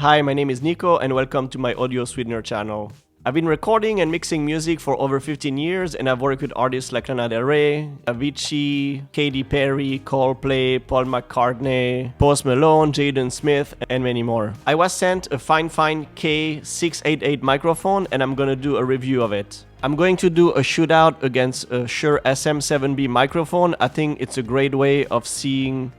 Hi, my name is Nico and welcome to my audio Sweetener channel. I've been recording and mixing music for over 15 years and I've worked with artists like Lana Del Rey, Avicii, Katy Perry, Coldplay, Paul McCartney, Post Malone, Jaden Smith, and many more. I was sent a Fifine K688 microphone and I'm gonna do a review of it. I'm going to do a shootout against a Shure SM7B microphone. I think it's a great way of seeing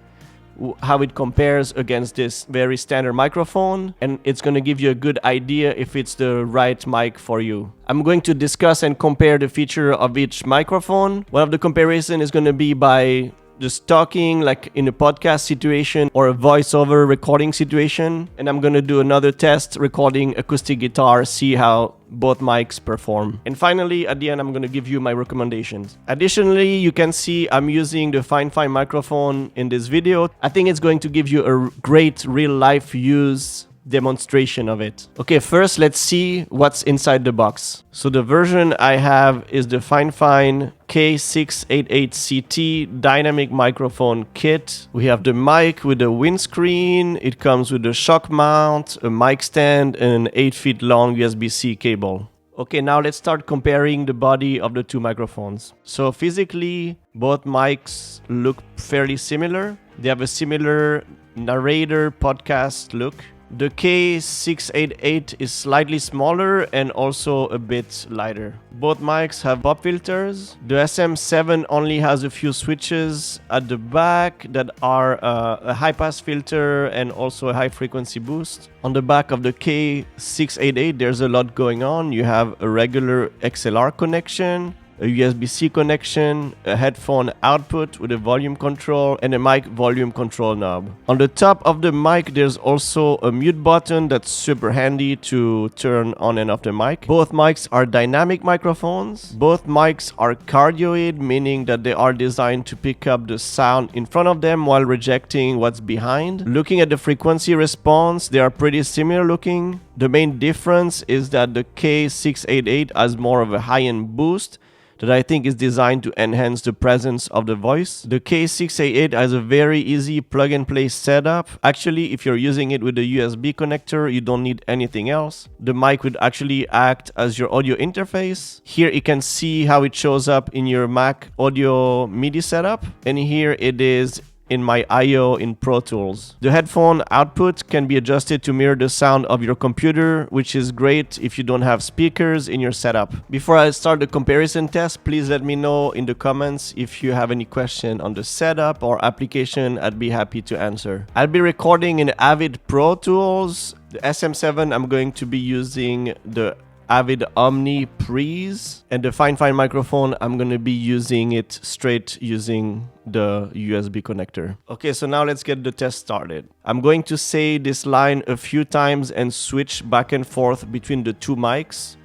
how it compares against this very standard microphone, and it's going to give you a good idea if it's the right mic for you. I'm going to discuss and compare the feature of each microphone. One of the comparison is going to be by just talking like in a podcast situation or a voiceover recording situation, and I'm gonna do another test recording acoustic guitar, see how both mics perform. And finally, at the end, I'm gonna give you my recommendations. Additionally, you can see I'm using the Fifine microphone in this video. I think it's going to give you a great real-life use demonstration of it. Okay, first let's see what's inside the box. So the version I have is the Fifine K688 CT dynamic microphone kit. We have the mic with a windscreen. It comes with a shock mount, a mic stand, and an 8 feet long USB-C cable. Okay, now let's start comparing the body of the two microphones. So physically, both mics look fairly similar. They have a similar narrator podcast look. The K688 is slightly smaller and also a bit lighter. Both mics have pop filters. The SM7 only has a few switches at the back that are a high pass filter and also a high frequency boost. On the back of the K688 there's a lot going on. You have a regular XLR connection, a USB-C connection, a headphone output with a volume control, and a mic volume control knob. On the top of the mic, there's also a mute button that's super handy to turn on and off the mic. Both mics are dynamic microphones. Both mics are cardioid, meaning that they are designed to pick up the sound in front of them while rejecting what's behind. Looking at the frequency response, they are pretty similar looking. The main difference is that the K688 has more of a high-end boost that I think is designed to enhance the presence of the voice. The K688 has a very easy plug-and-play setup. Actually, if you're using it with a USB connector, you don't need anything else. The mic would actually act as your audio interface. Here you can see how it shows up in your Mac audio MIDI setup. And here it is in my I/O in Pro Tools. The headphone output can be adjusted to mirror the sound of your computer, which is great if you don't have speakers in your setup. Before I start the comparison test, please let me know in the comments if you have any question on the setup or application. I'd be happy to answer. I'll be recording in Avid Pro Tools. The SM7, I'm going to be using the Avid Omni Pre's, and the Fifine microphone, I'm going to be using it straight using the USB connector. Okay, so now let's get the test started. I'm going to say this line a few times and switch back and forth between the two mics.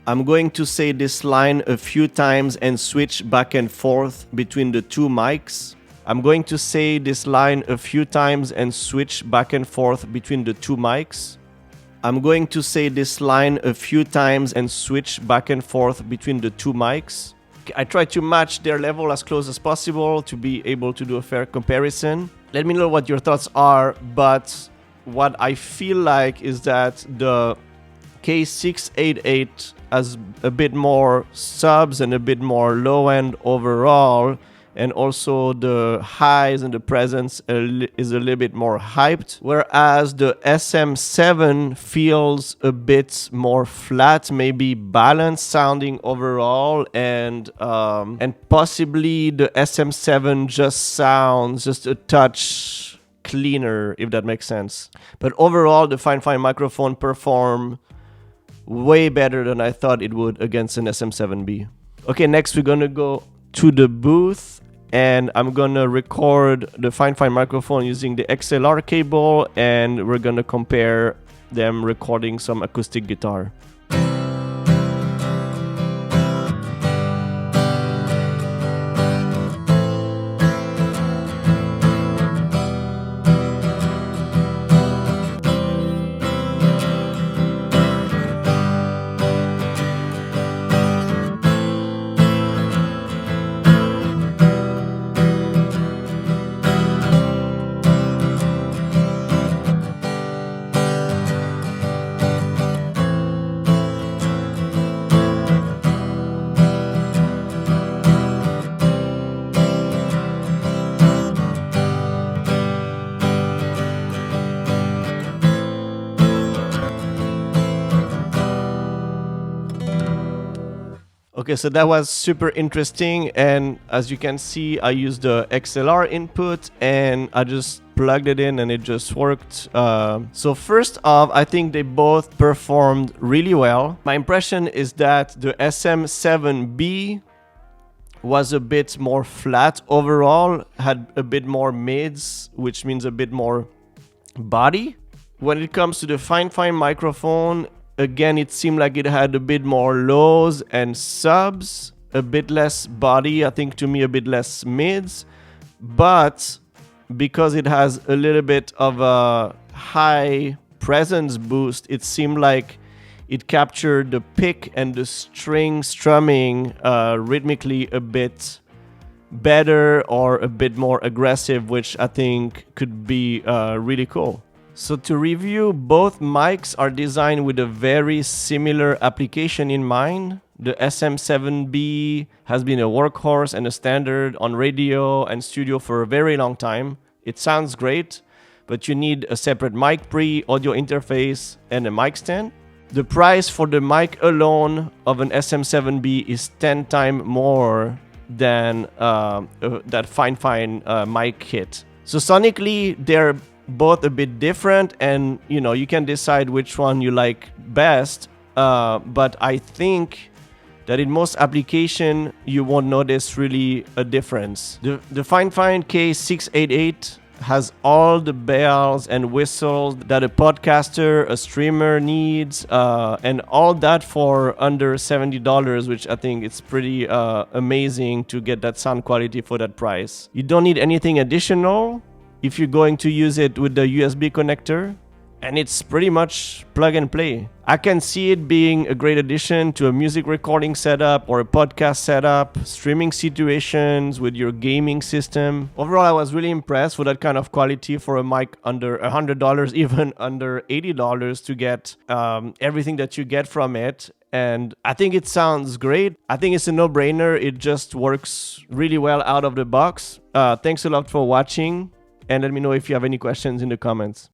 I'm going to say this line a few times and switch back and forth between the two mics. I'm going to say this line a few times and switch back and forth between the two mics. I'm going to say this line a few times and switch back and forth between the two mics. I try to match their level as close as possible to be able to do a fair comparison. Let me know what your thoughts are, but what I feel like is that the K688 has a bit more subs and a bit more low end overall, and also the highs and the presence is a little bit more hyped, whereas the SM7 feels a bit more flat, maybe balanced sounding overall, and possibly the SM7 just sounds just a touch cleaner, if that makes sense. But overall, the Fifine microphone performed way better than I thought it would against an SM7B. Okay, next we're gonna go to the booth, and I'm gonna record the Fifine microphone using the XLR cable, and we're gonna compare them recording some acoustic guitar. Okay, so that was super interesting, and as you can see, I used the XLR input and I just plugged it in and it just worked. So first off, I think they both performed really well. My impression is that the SM7B was a bit more flat overall, had a bit more mids, which means a bit more body. When it comes to the Fifine microphone, again, it seemed like it had a bit more lows and subs, a bit less body, I think to me a bit less mids, but because it has a little bit of a high presence boost, it seemed like it captured the pick and the string strumming rhythmically a bit better or a bit more aggressive, which I think could be really cool. So to review, both mics are designed with a very similar application in mind. The SM7B has been a workhorse and a standard on radio and studio for a very long time. It sounds great, but you need a separate mic pre, audio interface, and a mic stand. The price for the mic alone of an SM7B is 10 times more than that Fifine mic kit. So sonically, they're both a bit different, and you can decide which one you like best, but I think that in most application you won't notice really a difference. The Fifine K688 has all the bells and whistles that a podcaster, a streamer needs, and all that for under $70, which I think it's pretty amazing to get that sound quality for that price. You don't need anything additional if you're going to use it with the USB connector, and it's pretty much plug and play. I can see it being a great addition to a music recording setup or a podcast setup, streaming situations with your gaming system. Overall, I was really impressed with that kind of quality for a mic under $100, even under $80 to get everything that you get from it. And I think it sounds great. I think it's a no-brainer. It just works really well out of the box. Thanks a lot for watching. And let me know if you have any questions in the comments.